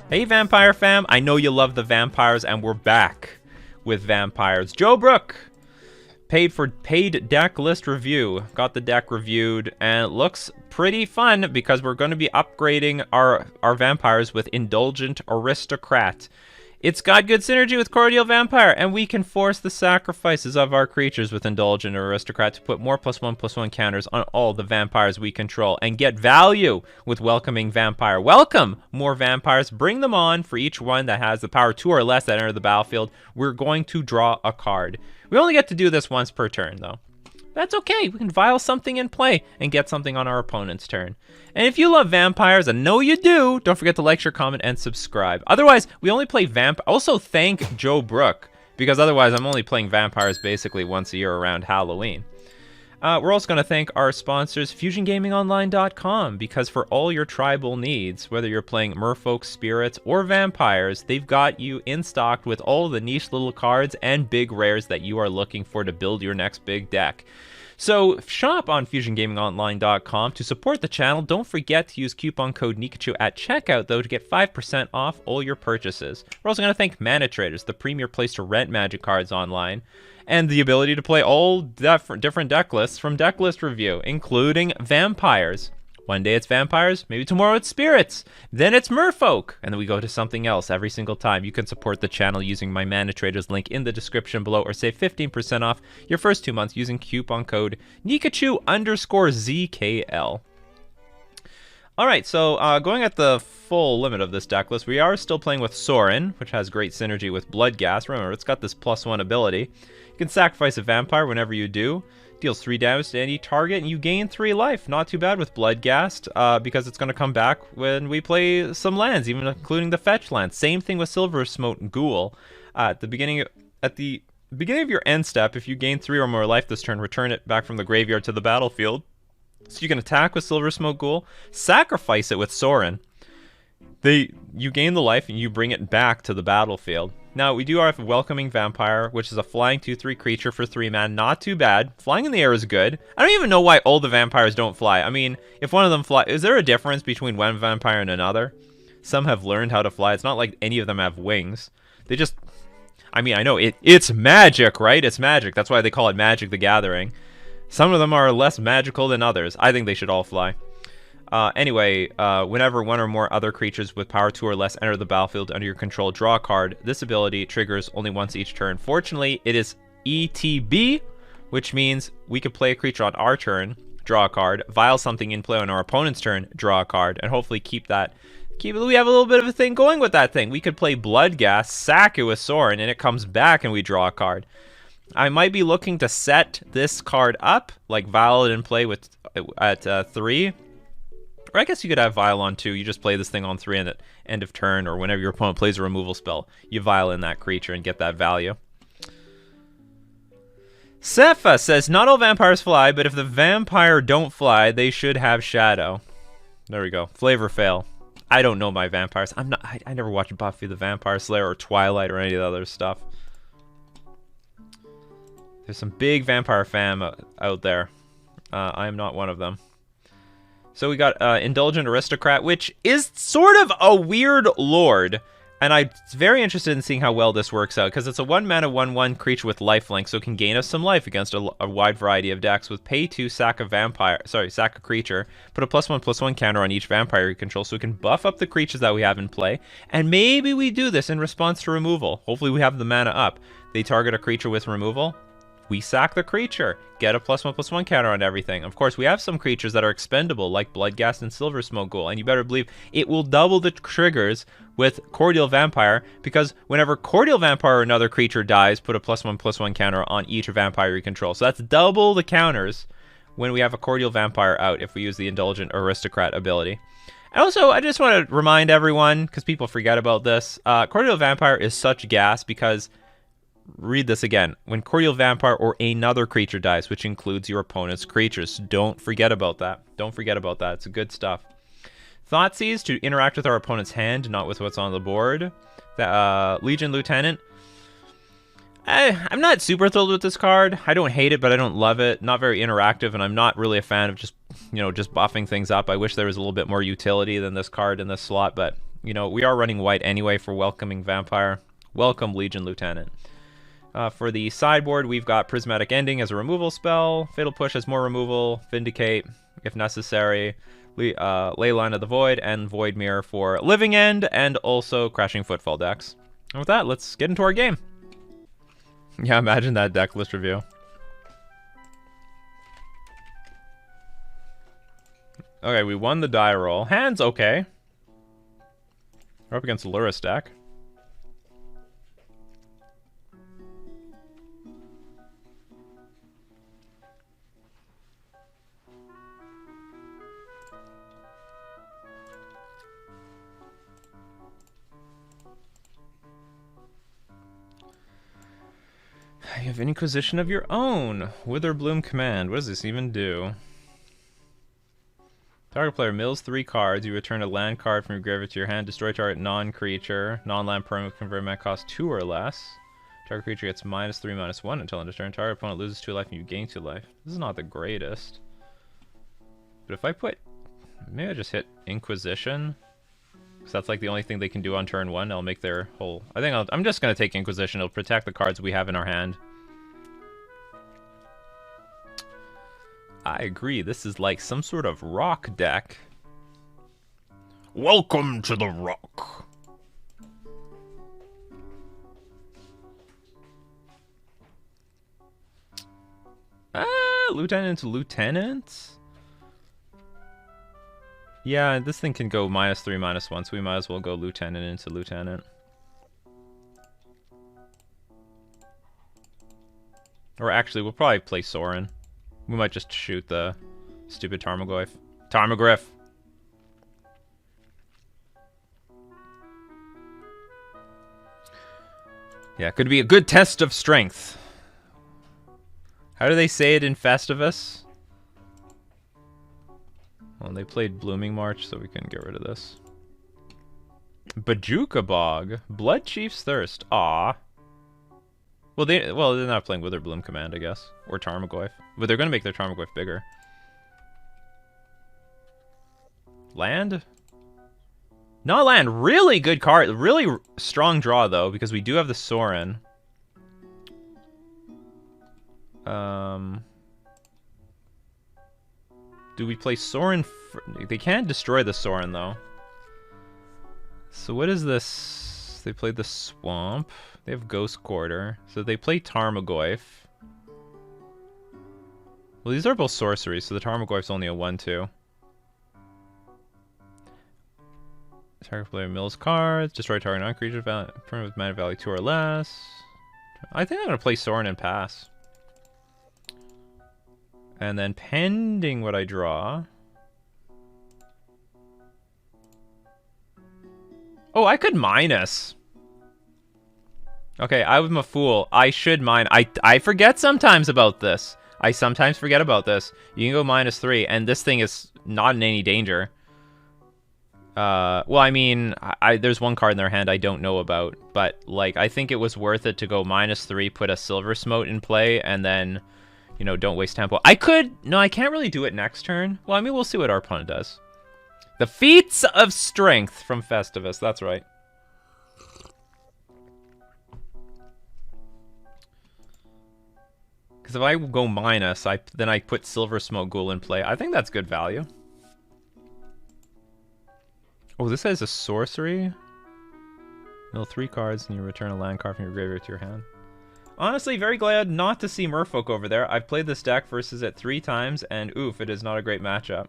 Hey, Vampire fam. I know you love the vampires, and we're back with vampires. Joe Brook paid deck list review. Got the deck reviewed, and it looks pretty fun because we're going to be upgrading our vampires with Indulgent Aristocrat. It's got good synergy with Cordial Vampire, and we can force the sacrifices of our creatures with Indulgent Aristocrat to put more +1/+1 counters on all the vampires we control, and get value with Welcoming Vampire. Welcome more vampires, bring them on. For each one that has the power 2 or less that enter the battlefield, we're going to draw a card. We only get to do this once per turn, though. That's okay, we can vial something in play and get something on our opponent's turn. And if you love vampires, I know you do, don't forget to like, share, comment, and subscribe. Otherwise, we only play Also thank Joe Brook, because otherwise I'm only playing vampires basically once a year around Halloween. We're also going to thank our sponsors, FusionGamingOnline.com, because for all your tribal needs, whether you're playing merfolk, spirits, or vampires, they've got you in stock with all the niche little cards and big rares that you are looking for to build your next big deck. So shop on FusionGamingOnline.com to support the channel. Don't forget to use coupon code Nikachu at checkout, though, to get 5% off all your purchases. We're also going to thank Mana Traders, the premier place to rent Magic cards online, and the ability to play all different deck lists from Deck List Review, including vampires. One day it's vampires, maybe tomorrow it's spirits, then it's merfolk, and then we go to something else every single time. You can support the channel using my Mana Traders link in the description below, or save 15% off your first 2 months using coupon code Nikachu_ZKL. Alright, so going at the full limit of this deck list, we are still playing with Sorin, which has great synergy with Bloodghast. Remember, it's got this +1 ability. You can sacrifice a vampire whenever you do. Deals 3 damage to any target, and you gain 3 life. Not too bad with Bloodghast, because it's going to come back when we play some lands, even including the fetch lands. Same thing with Silversmote Ghoul. At the beginning of your end step, if you gain 3 or more life this turn, return it back from the graveyard to the battlefield. So you can attack with Silversmote Ghoul, sacrifice it with Sorin. You gain the life and you bring it back to the battlefield. Now, we do have Welcoming Vampire, which is a flying 2/3 creature for 3 mana. Not too bad. Flying in the air is good. I don't even know why all the vampires don't fly. I mean, if one of them fly, is there a difference between one vampire and another? Some have learned how to fly. It's not like any of them have wings. They just, I mean, I know it's magic, right? It's magic. That's why they call it Magic the Gathering. Some of them are less magical than others. I think they should all fly. Anyway, whenever one or more other creatures with power 2 or less enter the battlefield under your control, draw a card. This ability triggers only once each turn. Fortunately, it is ETB, which means we could play a creature on our turn, draw a card, vial something in play on our opponent's turn, draw a card, and hopefully we have a little bit of a thing going with that thing. We could play Bloodghast, sack it with Sorin, and it comes back and we draw a card. I might be looking to set this card up, like vial it in play with at 3. Or I guess you could have vial on 2. You just play this thing on 3 and at end of turn, or whenever your opponent plays a removal spell, you vial in that creature and get that value. Sepha says, not all vampires fly, but if the vampire don't fly, they should have shadow. There we go. Flavor fail. I don't know my vampires. I never watched Buffy the Vampire Slayer or Twilight or any of the other stuff. There's some big vampire fam out there. I am not one of them. So we got Indulgent Aristocrat, which is sort of a weird lord. And I'm very interested in seeing how well this works out, because it's a 1-mana 1/1 creature with lifelink, so it can gain us some life against a wide variety of decks. With pay 2, sack a creature, put a +1/+1 counter on each vampire you control, so we can buff up the creatures that we have in play. And maybe we do this in response to removal. Hopefully we have the mana up. They target a creature with removal. We sack the creature, get a +1/+1 counter on everything. Of course, we have some creatures that are expendable, like Bloodghast and Silversmote Ghoul, and you better believe it will double the triggers with Cordial Vampire, because whenever Cordial Vampire or another creature dies, put a +1/+1 counter on each vampire you control. So that's double the counters when we have a Cordial Vampire out if we use the Indulgent Aristocrat ability. And also, I just want to remind everyone, because people forget about this, Cordial Vampire is such gas because... Read this again. When Cordial Vampire or another creature dies, which includes your opponent's creatures. Don't forget about that. Don't forget about that. It's good stuff. Thoughtseize to interact with our opponent's hand, not with what's on the board. Legion Lieutenant. I'm not super thrilled with this card. I don't hate it, but I don't love it. Not very interactive, and I'm not really a fan of just buffing things up. I wish there was a little bit more utility than this card in this slot, but You know, we are running white anyway for Welcoming Vampire. Welcome Legion Lieutenant. For the sideboard, we've got Prismatic Ending as a removal spell, Fatal Push as more removal, Vindicate if necessary, Leyline of the Void, and Void Mirror for Living End, and also Crashing Footfall decks. And with that, let's get into our game. Yeah, imagine that deck list review. Okay, we won the die roll. Hand's okay. We're up against Luris deck. You have Inquisition of your own. Witherbloom Command. What does this even do? Target player mills 3 cards. You return a land card from your graveyard to your hand. Destroy target non-creature. Non-land permanent convert mana cost 2 or less. Target creature gets -3/-1 until end of turn. Target opponent loses 2 life and you gain 2 life. This is not the greatest. But if I put... Maybe I just hit Inquisition. Because that's like the only thing they can do on turn 1. I'll make their whole... I'm just going to take Inquisition. It'll protect the cards we have in our hand. I agree. This is like some sort of rock deck. Welcome to the rock. Lieutenant to Lieutenant? Yeah, this thing can go -3/-1, so we might as well go Lieutenant into Lieutenant. Or actually, we'll probably play Sorin. We might just shoot the stupid Tarmogoyf. Tarmogoyf! Yeah, could be a good test of strength. How do they say it in Festivus? Well, they played Blooming March, so we couldn't get rid of this. Bajuka Bog. Blood Chief's Thirst. Aw. Well, they're not playing Witherbloom Command, I guess. Or Tarmogoyf. But they're going to make their Tarmogoyf bigger. Land? Not land. Really good card. Really strong draw, though, because we do have the Sorin. Do we play Sorin? They can't destroy the Sorin, though. So what is this? They played the Swamp. They have Ghost Quarter. So they play Tarmogoyf. Well, these are both sorceries, so the Tarmogoyf's only a 1/2. Target player mills cards. Destroy target non-creature permanent with mana value 2 or less. I think I'm going to play Sorin and pass. And then pending what I draw... Oh, I could minus. Okay, I'm a fool. I should mine. I forget sometimes about this. I sometimes forget about this. You can go -3, and this thing is not in any danger. Well, I mean, there's one card in their hand I don't know about, but, like, I think it was worth it to go -3, put a Silver Smote in play, and then, you know, don't waste tempo. No, I can't really do it next turn. Well, I mean, we'll see what our opponent does. The Feats of Strength from Festivus, that's right. Because if I go minus, then I put Silver Smoke Ghoul in play. I think that's good value. Oh, this has a sorcery? Mill 3 cards and you return a land card from your graveyard to your hand. Honestly, very glad not to see Merfolk over there. I've played this deck versus it 3 times, and oof, it is not a great matchup.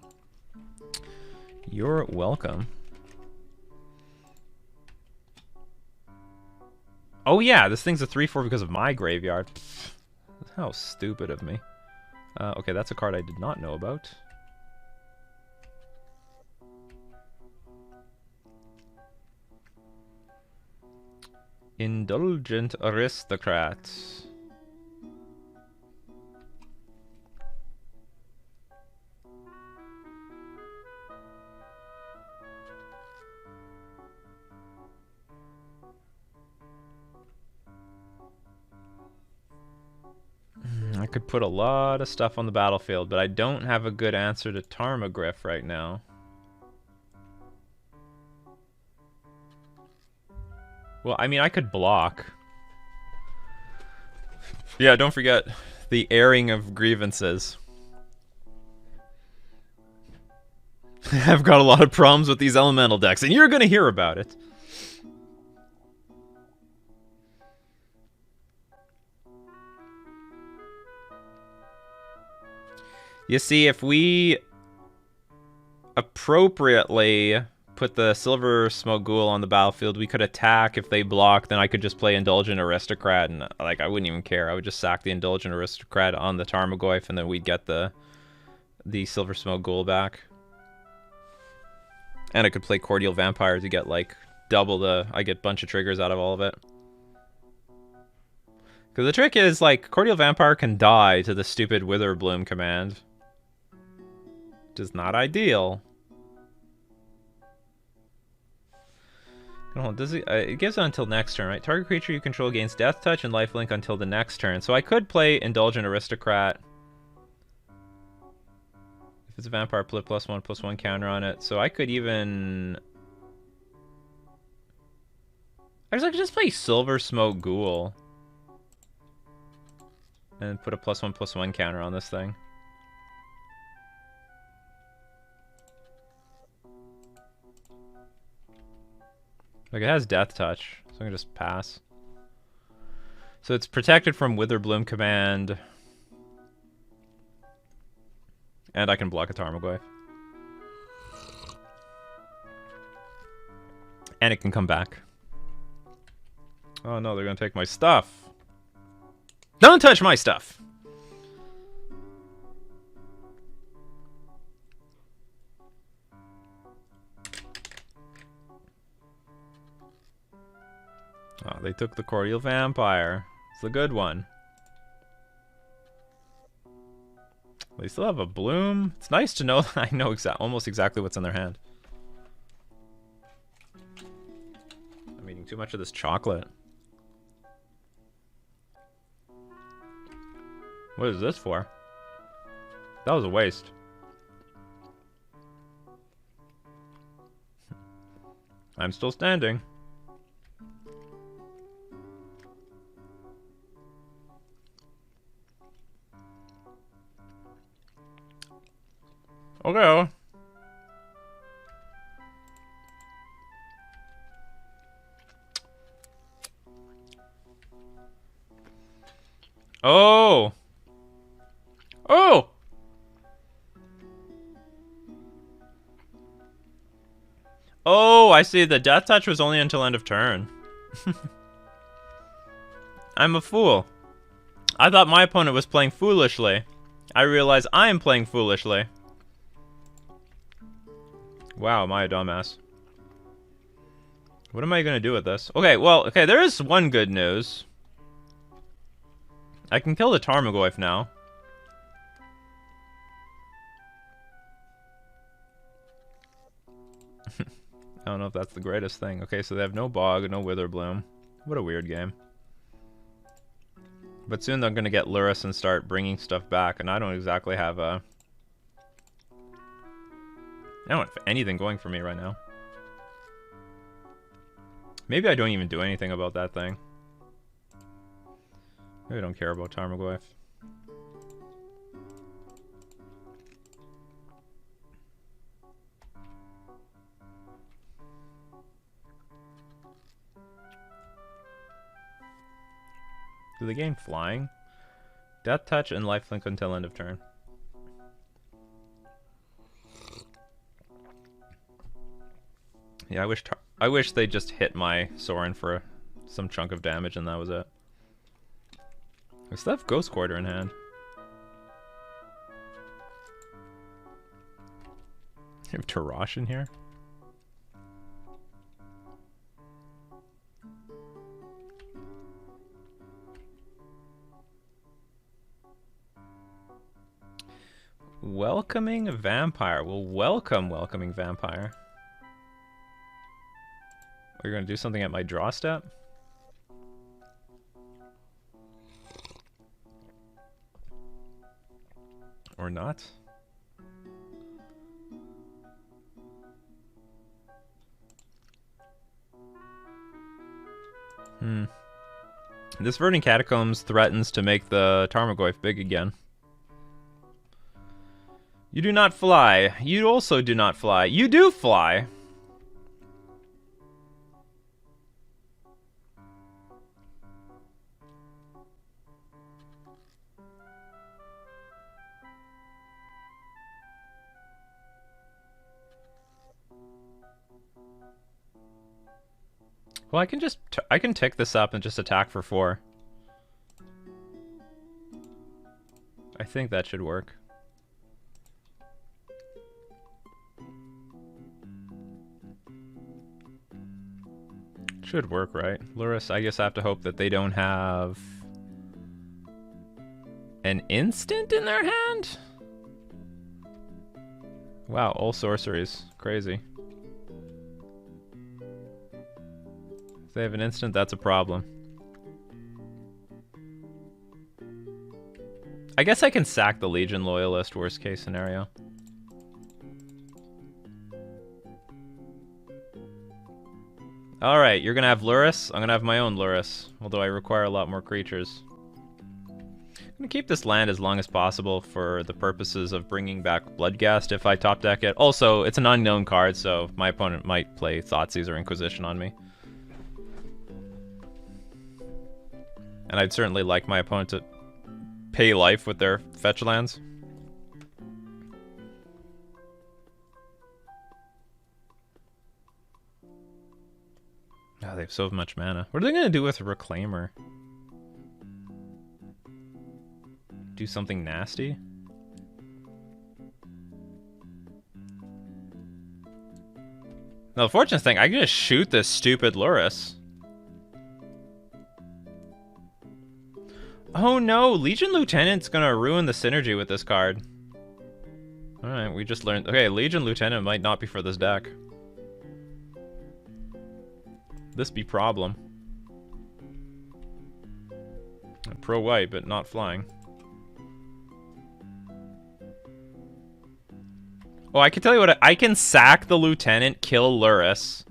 You're welcome. Oh yeah, this thing's a 3/4 because of my graveyard. Pfft, how stupid of me. Okay, that's a card I did not know about. Indulgent Aristocrat. I could put a lot of stuff on the battlefield, but I don't have a good answer to Tarmogoyf right now. Well, I mean, I could block. Yeah, don't forget the airing of grievances. I've got a lot of problems with these elemental decks, and you're going to hear about it. You see, if we appropriately put the Silver Smoke Ghoul on the battlefield, we could attack. If they block, then I could just play Indulgent Aristocrat, and like I wouldn't even care. I would just sack the Indulgent Aristocrat on the Tarmogoyf, and then we'd get the Silver Smoke Ghoul back. And I could play Cordial Vampire to get like double the... I get a bunch of triggers out of all of it. Because the trick is, like, Cordial Vampire can die to the stupid Witherbloom command. Which is not ideal. Does it gives it until next turn, right? Target creature you control gains Death Touch and Lifelink until the next turn. So I could play Indulgent Aristocrat. If it's a vampire, put +1/+1 counter on it. So I could even... Actually, I could just play Silver Smoke Ghoul. And put a +1/+1 counter on this thing. Like, it has Death Touch, so I can just pass. So it's protected from Witherbloom command. And I can block a Tarmogoyf. And it can come back. Oh no, they're gonna take my stuff. Don't touch my stuff! Oh, they took the Cordial Vampire. It's the good one. They still have a Bloom. It's nice to know that I know almost exactly what's in their hand. I'm eating too much of this chocolate. What is this for? That was a waste. I'm still standing. Okay. Oh! Oh! Oh, I see. The Death Touch was only until end of turn. I'm a fool. I thought my opponent was playing foolishly. I realize I am playing foolishly. Wow, am I a dumbass. What am I gonna do with this? Okay, well, okay, there is one good news. I can kill the Tarmogoyf now. I don't know if that's the greatest thing. Okay, so they have no Bog, no Witherbloom. What a weird game. But soon they're gonna get Lurrus and start bringing stuff back, and I don't exactly have a... I don't have anything going for me right now. Maybe I don't even do anything about that thing. Maybe I don't care about Tarmogoyf. Do they gain flying? Death Touch and Lifelink until end of turn. Yeah, I wish they just hit my Sorin for some chunk of damage and that was it. I still have Ghost Quarter in hand. You have Tarash in here? Welcoming Vampire. Well, welcoming Vampire. Are you going to do something at my draw step? Or not? Hmm. This Verdant Catacombs threatens to make the Tarmogoyf big again. You do not fly. You also do not fly. You do fly! Well, I can just... I can tick this up and just attack for 4. I think that should work. Should work, right? Lurrus, I guess I have to hope that they don't have... an instant in their hand? Wow, all sorceries. Crazy. If they have an instant, that's a problem. I guess I can sack the Legion Loyalist, worst case scenario. Alright, you're gonna have Lurrus. I'm gonna have my own Lurrus, although I require a lot more creatures. I'm gonna keep this land as long as possible for the purposes of bringing back Bloodghast if I top deck it. Also, it's an unknown card, so my opponent might play Thoughtseize or Inquisition on me. And I'd certainly like my opponent to pay life with their fetch lands. Oh, they have so much mana. What are they going to do with Reclaimer? Do something nasty? Now, the fortunate thing, I can just shoot this stupid Lurrus. Oh no, Legion Lieutenant's gonna ruin the synergy with this card. Alright, we just learned... Okay, Legion Lieutenant might not be for this deck. This be problem. Pro-white, but not flying. Oh, I can tell you what, I can sack the Lieutenant, kill Lurrus.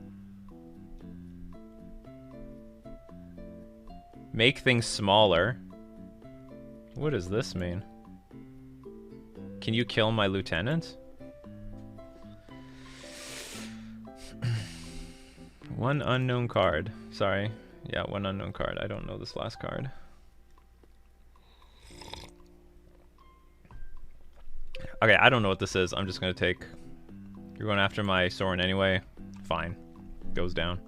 Make things smaller. What does this mean? Can you kill my Lieutenant? One unknown card. Sorry. Yeah, one unknown card. I don't know this last card. Okay, I don't know what this is. I'm just gonna take... You're going after my Sorin anyway. Fine. Goes down.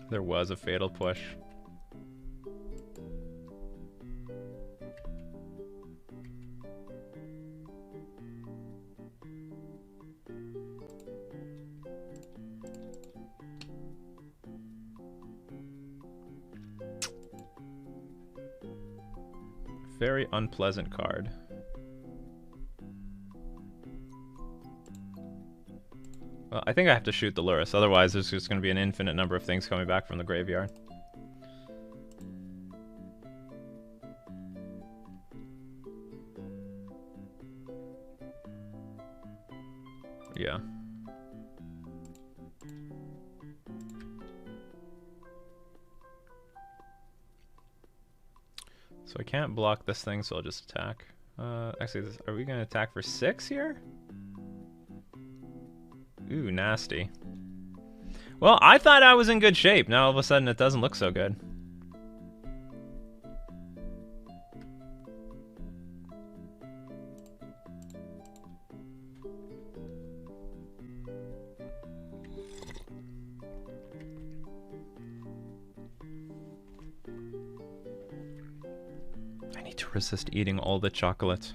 There was a fatal push. Very unpleasant card. Well, I think I have to shoot the Lurrus, otherwise there's just going to be an infinite number of things coming back from the graveyard. Yeah. So I can't block this thing, so I'll just attack. Actually, are we going to attack for 6 here? Ooh, nasty. Well, I thought I was in good shape. Now all of a sudden it doesn't look so good. I need to resist eating all the chocolate.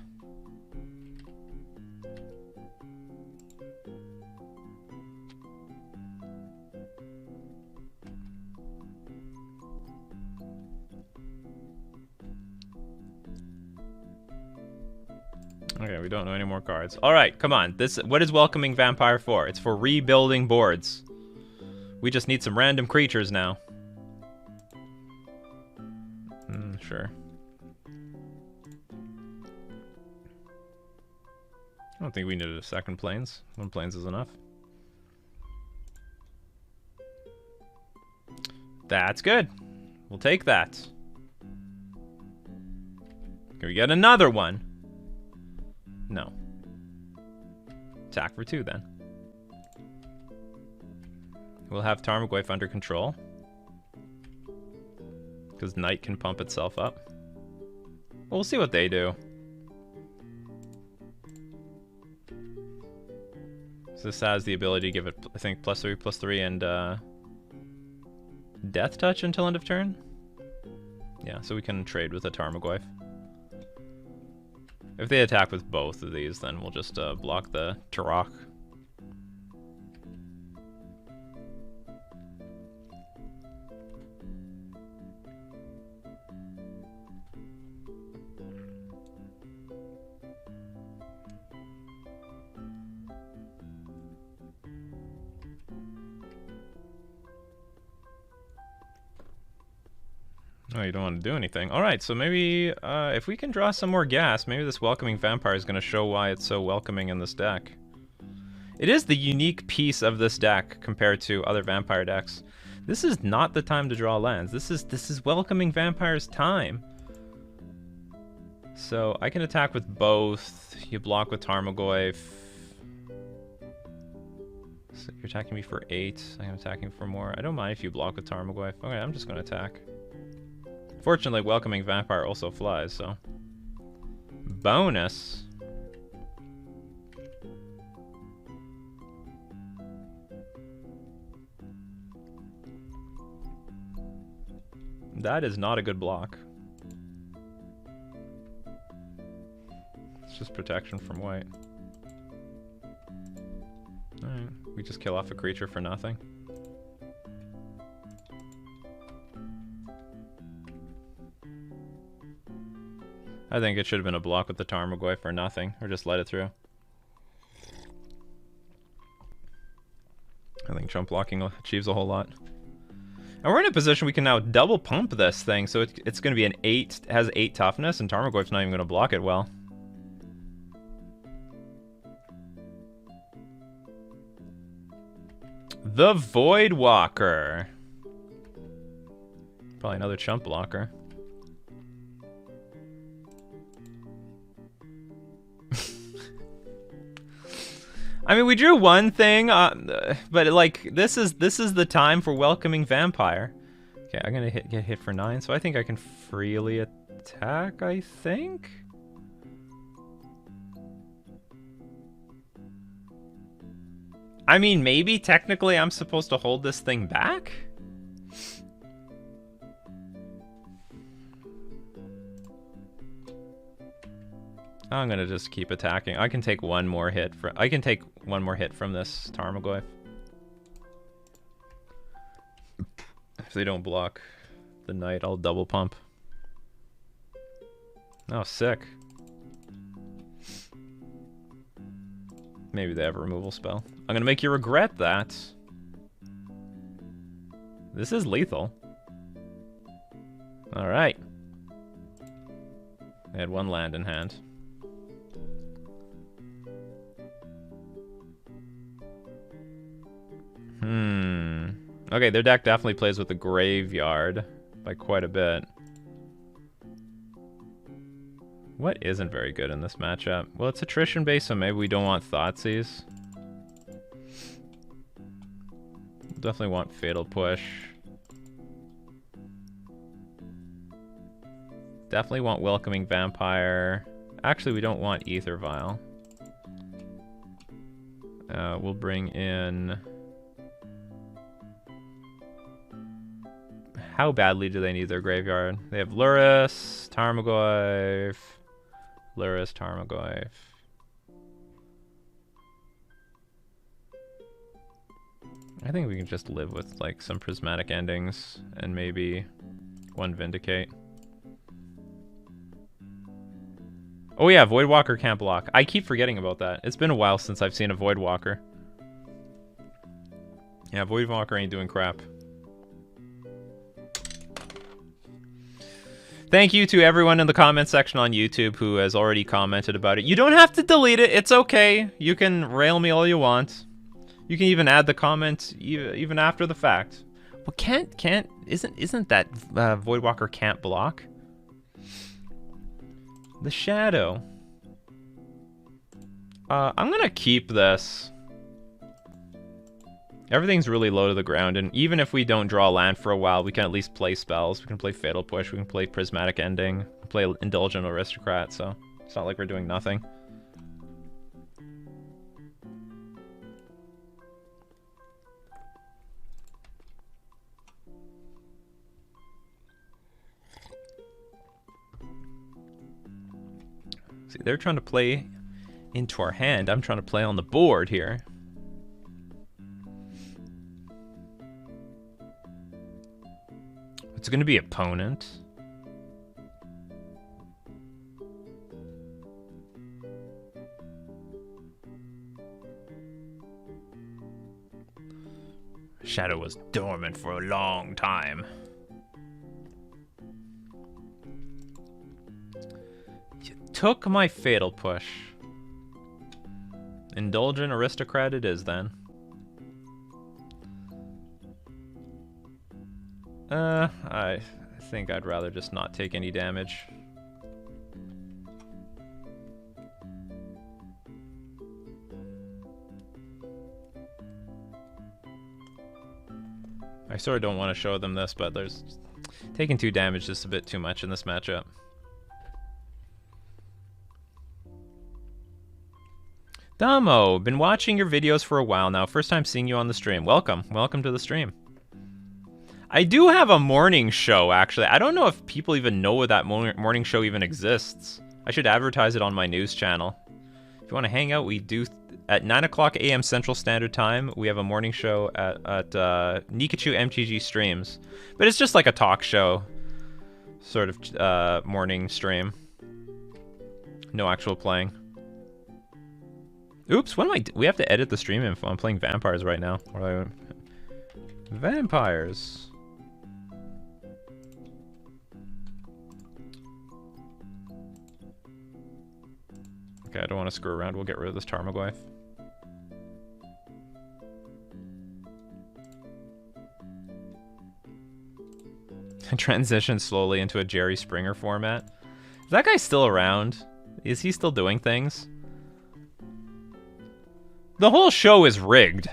Okay, we don't know any more cards. Alright, come on. What is Welcoming Vampire for? It's for rebuilding boards. We just need some random creatures now. Sure. I don't think we needed a second plains. One plains is enough. That's good. We'll take that. Can we get another one? No. Attack for 2 then. We'll have Tarmogoyf under control. Because Knight can pump itself up. We'll see what they do. So this has the ability to give it, I think, +3/+3 and Death Touch until end of turn? Yeah, so we can trade with a Tarmogoyf. If they attack with both of these, then we'll just block the Turok. Oh, you don't want to do anything. Alright, so maybe if we can draw some more gas, maybe this Welcoming Vampire is going to show why it's so welcoming in this deck. It is the unique piece of this deck compared to other vampire decks. This is not the time to draw lands. This is Welcoming Vampire's time. So I can attack with both. You block with Tarmogoyf. So you're attacking me for 8. I'm attacking for more. I don't mind if you block with Tarmogoyf. Okay, I'm just going to attack. Fortunately, Welcoming Vampire also flies, so... Bonus! That is not a good block. It's just protection from white. Alright, we just kill off a creature for nothing. I think it should have been a block with the Tarmogoyf for nothing, or just let it through. I think jump blocking achieves a whole lot. And we're in a position we can now double pump this thing, so it's going to be an 8, has 8 toughness, and Tarmogoyf's not even going to block it well. The Voidwalker. Probably another chump blocker. I mean, we drew one thing, but like this is the time for Welcoming Vampire. Okay, I'm gonna get hit for 9, so I think I can freely attack. I think. I mean, maybe technically I'm supposed to hold this thing back. I'm gonna just keep attacking. I can take one more hit from. I can take one more hit from this Tarmogoyf. If they don't block the Knight, I'll double pump. Oh, sick. Maybe they have a removal spell. I'm gonna make you regret that. This is lethal. All right. They had one land in hand. Okay, their deck definitely plays with the graveyard by quite a bit. What isn't very good in this matchup? Well, it's attrition based, so maybe we don't want Thoughtseize. Definitely want Fatal Push. Definitely want Welcoming Vampire. Actually, we don't want Ether Vial. We'll bring in... How badly do they need their graveyard? They have Lurrus, Tarmogoyf, Lurrus, Tarmogoyf. I think we can just live with like some prismatic endings and maybe one Vindicate. Oh yeah, Voidwalker can't block. I keep forgetting about that. It's been a while since I've seen a Voidwalker. Yeah, Voidwalker ain't doing crap. Thank you to everyone in the comment section on YouTube who has already commented about it. You don't have to delete it. It's okay. You can rail me all you want. You can even add the comment even after the fact. Well, isn't that Voidwalker can't block? The Shadow. I'm gonna keep this. Everything's really low to the ground, and even if we don't draw land for a while, we can at least play spells. We can play Fatal Push, we can play Prismatic Ending, play Indulgent Aristocrat, so it's not like we're doing nothing. See, they're trying to play into our hand. I'm trying to play on the board here. It's going to be opponent. Shadow was dormant for a long time. You took my Fatal Push. Indulgent Aristocrat it is then. I think I'd rather just not take any damage. I sort of don't want to show them this, but taking 2 damage is a bit too much in this matchup. Damo, been watching your videos for a while now. First time seeing you on the stream. Welcome to the stream. I do have a morning show, actually. I don't know if people even know that morning show even exists. I should advertise it on my news channel. If you want to hang out, we do at 9 o'clock a.m. Central Standard Time. We have a morning show at Nikachu MTG streams. But it's just like a talk show sort of morning stream. No actual playing. Oops, what am I... We have to edit the stream info. I'm playing Vampires right now. Vampires. Okay, I don't want to screw around. We'll get rid of this Tarmogoyf. Transition slowly into a Jerry Springer format. Is that guy still around? Is he still doing things? The whole show is rigged,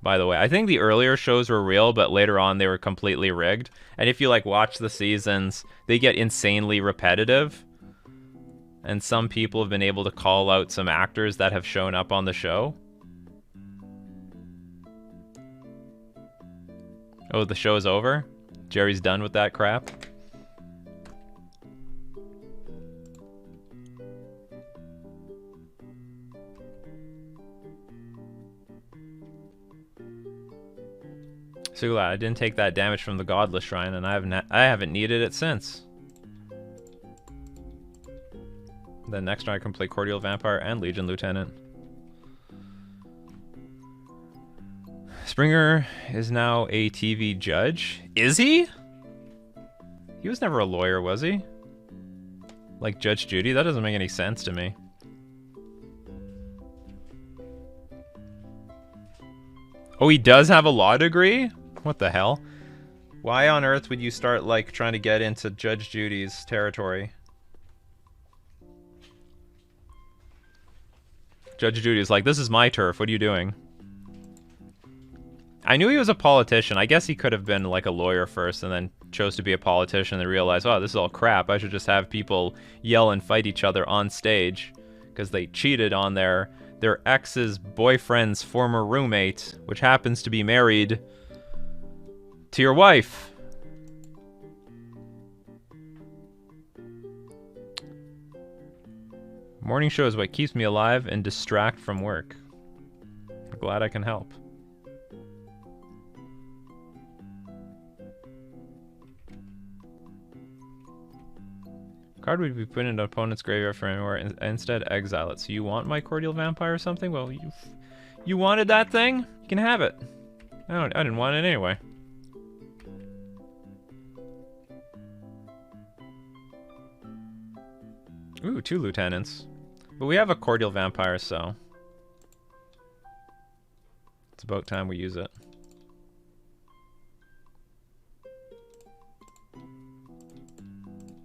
by the way. I think the earlier shows were real, but later on they were completely rigged. And if you like watch the seasons, they get insanely repetitive. And some people have been able to call out some actors that have shown up on the show. Oh, the show's over? Jerry's done with that crap? So glad I didn't take that damage from the Godless Shrine, and I haven't needed it since. Then next time I can play Cordial Vampire and Legion Lieutenant. Springer is now a TV judge. Is he? He was never a lawyer, was he? Like Judge Judy? That doesn't make any sense to me. Oh, he does have a law degree? What the hell? Why on earth would you start, like, trying to get into Judge Judy's territory? Judge Judy's like, this is my turf, what are you doing? I knew he was a politician. I guess he could have been, like, a lawyer first and then chose to be a politician and realized, oh, this is all crap. I should just have people yell and fight each other on stage because they cheated on their ex's boyfriend's former roommate, which happens to be married to your wife. Morning show is what keeps me alive and distract from work. I'm glad I can help. Card would be put into opponent's graveyard for anywhere, instead exile it. So you want my Cordial Vampire or something? Well, you wanted that thing? You can have it. I didn't want it anyway. Ooh, 2 lieutenants. But we have a cordial vampire, so it's about time we use it.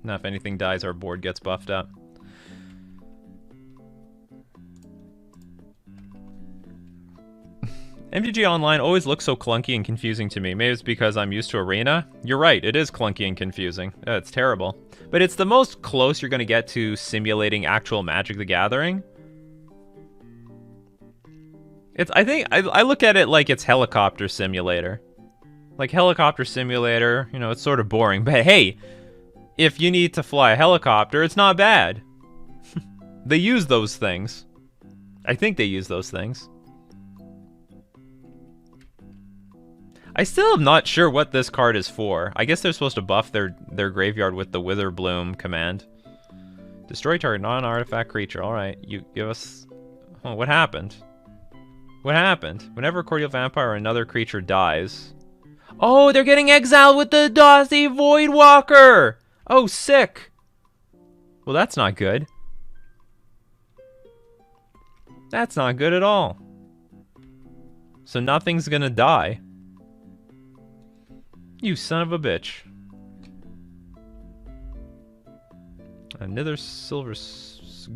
Now if anything dies, our board gets buffed up. MTG Online always looks so clunky and confusing to me. Maybe it's because I'm used to Arena. You're right, it is clunky and confusing. It's terrible. But it's the most close you're going to get to simulating actual Magic the Gathering. I look at it like it's Helicopter Simulator. Like Helicopter Simulator, you know, it's sort of boring. But hey, if you need to fly a helicopter, it's not bad. They use those things. I think they use those things. I still am not sure what this card is for. I guess they're supposed to buff their graveyard with the Witherbloom command. Destroy target non-artifact creature. Alright, you give us... Oh, what happened? What happened? Whenever a Cordial Vampire or another creature dies... Oh, they're getting exiled with the Dossy Voidwalker! Oh, sick! Well, that's not good. That's not good at all. So nothing's gonna die. You son of a bitch. Another Silver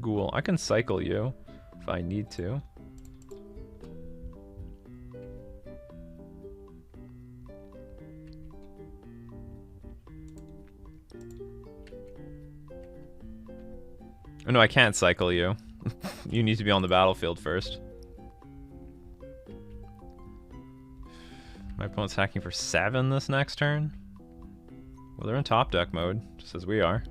Ghoul. I can cycle you if I need to. Oh, no, I can't cycle you. You need to be on the battlefield first. My opponent's hacking for 7 this next turn. Well, they're in top deck mode, just as we are.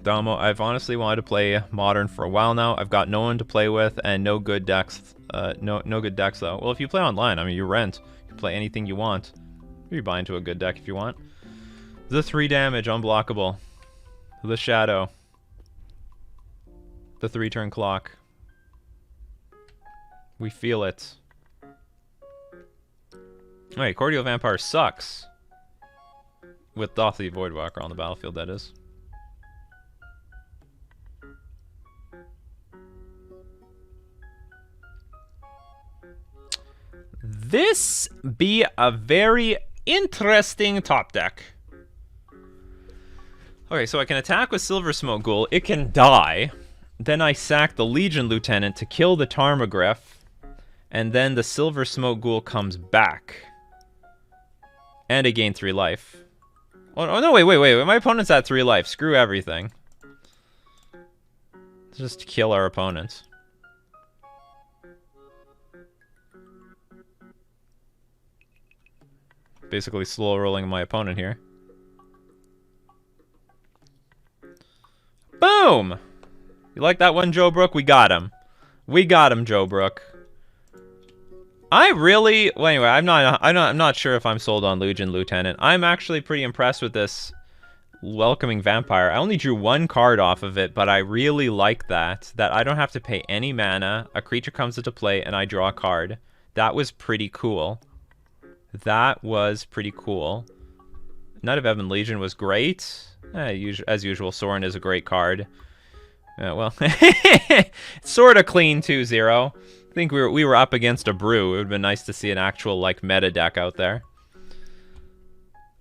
Damo, I've honestly wanted to play Modern for a while now. I've got no one to play with and no good decks. No good decks though. Well, if you play online, I mean, you rent. You can play anything you want. You buy into a good deck if you want. The 3 damage, unblockable. The Shadow. The 3-turn clock. We feel it. Wait, Cordial Vampire sucks. With Dothie Voidwalker on the battlefield, that is. This be a very interesting top deck. Okay, so I can attack with Silver Smoke Ghoul. It can die. Then I sack the Legion Lieutenant to kill the Tarmogoyf. And then the Silver Smoke Ghoul comes back. And I gain 3 life. Oh no, wait. My opponent's at 3 life. Screw everything. Just kill our opponent. Basically slow rolling my opponent here. Boom! You like that one, Joe Brook? We got him. We got him, Joe Brook. I really... Well, anyway, I'm not sure if I'm sold on Legion Lieutenant. I'm actually pretty impressed with this Welcoming Vampire. I only drew 1 card off of it, but I really like that. That I don't have to pay any mana. A creature comes into play, and I draw a card. That was pretty cool. That was pretty cool. Knight of Ebon Legion was great. As usual, Sorin is a great card. Well, sort of clean 2-0. I think we were up against a brew. It would have been nice to see an actual like meta deck out there.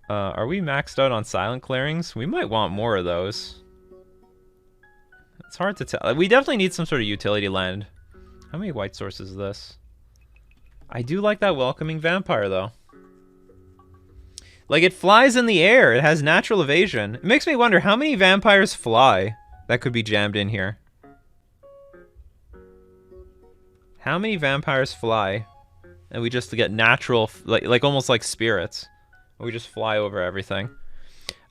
Are we maxed out on silent clearings? We might want more of those. It's hard to tell. We definitely need some sort of utility land. How many white sources is this? I do like that Welcoming Vampire though. Like, it flies in the air. It has natural evasion. It makes me wonder how many vampires fly that could be jammed in here. How many vampires fly? And we just get natural, like almost like spirits. We just fly over everything.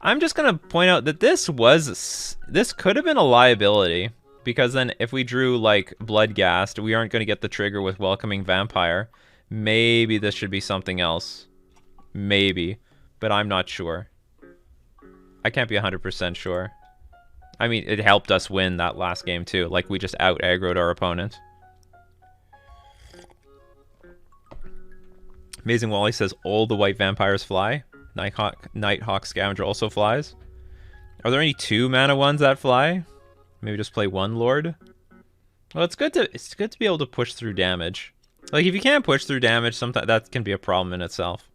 I'm just going to point out that this could have been a liability. Because then if we drew, like, Bloodghast, we aren't going to get the trigger with Welcoming Vampire. Maybe this should be something else. Maybe. But I'm not sure. I can't be 100% sure. I mean, it helped us win that last game too. Like, we just out-aggroed our opponent. Amazing Wally says, all the white vampires fly. Nighthawk Scavenger also flies. Are there any 2 mana ones that fly? Maybe just play 1 Lord. Well, it's good to be able to push through damage. Like if you can't push through damage, sometimes that can be a problem in itself.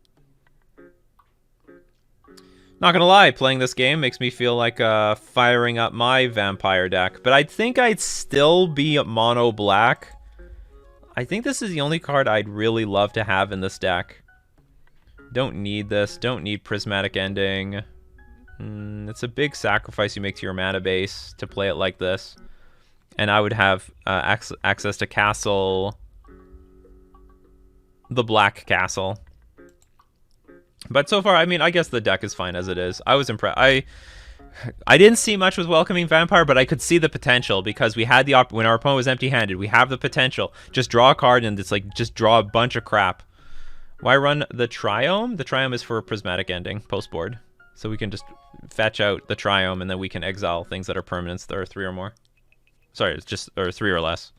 Not gonna lie, playing this game makes me feel like firing up my vampire deck. But I think I'd still be mono black. I think this is the only card I'd really love to have in this deck. Don't need this. Don't need Prismatic Ending. It's a big sacrifice you make to your mana base to play it like this. And I would have access to Castle. The Black Castle. But so far, I mean, I guess the deck is fine as it is. I was impressed. I didn't see much with Welcoming Vampire, but I could see the potential because we had the when our opponent was empty-handed. We have the potential. Just draw a card and it's like just draw a bunch of crap. Why run the Triome? The Triome is for Prismatic Ending post board, so we can just fetch out the Triome and then we can exile things that are permanents that are 3 or more. Sorry, it's just or 3 or less.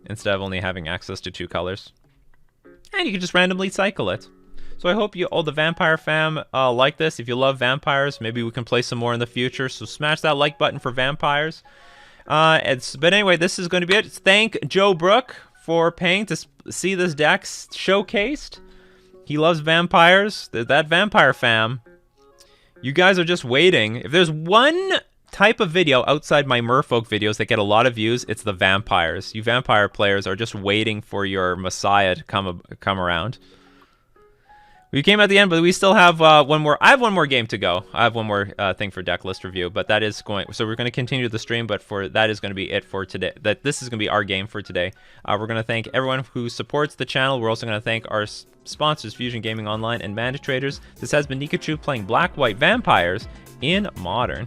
Instead of only having access to 2 colors, and you can just randomly cycle it. So I hope you all the Vampire fam like this. If you love vampires, maybe we can play some more in the future. So smash that like button for vampires. But anyway, this is going to be it. Thank Joe Brook for paying to see this deck showcased. He loves vampires. That vampire fam. You guys are just waiting. If there's one type of video outside my Merfolk videos that get a lot of views, it's the vampires. You vampire players are just waiting for your messiah to come around. We came at the end, but we still have one more. I have one more game to go. I have one more thing for deck list review, but that is going. So we're going to continue the stream, but that is going to be it for today. This is going to be our game for today. We're going to thank everyone who supports the channel. We're also going to thank our sponsors, Fusion Gaming Online and Mana Traders. This has been Nikachu playing Black White Vampires in Modern.